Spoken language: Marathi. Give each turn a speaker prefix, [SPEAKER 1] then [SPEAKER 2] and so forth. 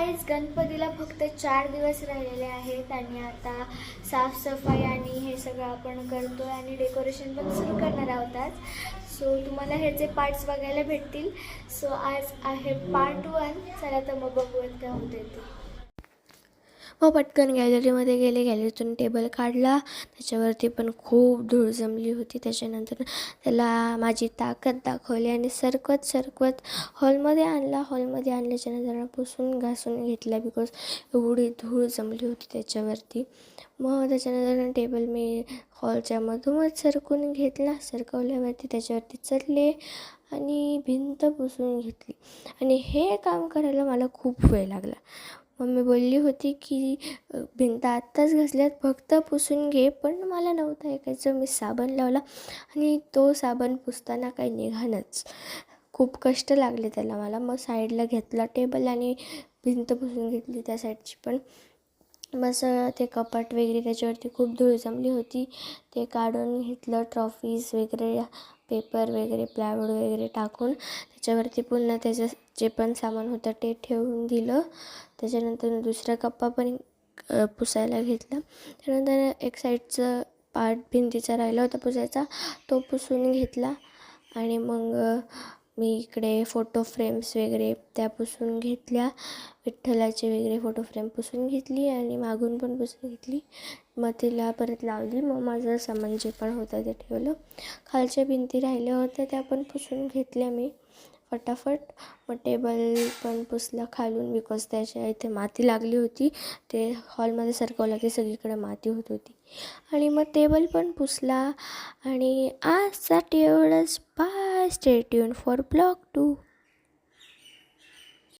[SPEAKER 1] गाईज, गणपतीला फक्त 4 दिवस राहिलेले आहेत आणि आता साफसफाई आणि हे सगळं आपण करतो आहे आणि डेकोरेशन पण सुरू करणार आहोत आज. सो तुम्हाला ह्याचे पार्ट्स बघायला भेटतील. सो आज आहे पार्ट 1. चला तर मग बघूयात काय होते ते. मग पटकन गॅलरीमध्ये गेले, गॅलरीतून टेबल काढला. त्याच्यावरती पण खूप धूळ जमली होती. त्याच्यानंतर त्याला माझी ताकद दाखवली आणि सरकवत हॉलमध्ये आणल्याच्या नंतर पुसून घासून घेतला, बिकॉज एवढी धूळ जमली होती त्याच्यावरती. मग त्याच्यानंतर टेबल मी हॉलच्या मधोमध सरकून घेतला. सरकवल्यावरती त्याच्यावरती चढले आणि भिंत पुसून घेतली. आणि हे काम करायला मला खूप वेळ लागला. मम्मी बोलली होती की भिंत आत्ताच घासल्यात, फक्त पुसून घे. पण मला नव्हतं ऐकायचं. मी साबण लावला आणि तो साबण पुसताना काही निघानच. खूप कष्ट लागले त्याला मला. मग साईडला घेतला टेबल आणि भिंत पुसून घेतली त्या साईडची पण. बस ते कपाट वगैरे त्याच्यावरती खूप धूळ जमली होती, ते काढून घेतलं. ट्रॉफीज वगैरे, पेपर वगैरे, प्लायवूड वगैरे टाकून त्याच्यावरती पुन्हा त्याचं जे पण सामान होतं ते ठेवून दिलं. त्याच्यानंतर दुसरा कप्पा पण पुसायला घेतला. त्यानंतर एक साईडचं पार्ट भिंतीचा राहिला होता पुसायचा, तो पुसून घेतला. आणि मग मी इकडे फोटो फ्रेम्स वगैरे त्या पुसून घेतल्या. विठ्ठलाचे वगैरे फोटो फ्रेम पुसून घेतली आणि मागून पण पुसून घेतली. मग तिला परत लावली. मग माझं सामान जे पण होतं ते ठेवलं. खालच्या भिंती राहिल्या होत्या त्या पण पुसून घेतल्या मी फटाफट. मग टेबल पण पुसला खालून, बिकॉज त्याच्या इथे माती लागली होती. ते हॉलमध्ये सरकवलं की सगळीकडे माती होत होती. आणि मग टेबल पण पुसला. आणि आजसाठी एवढंच. Bye. Stay tune for blog 2.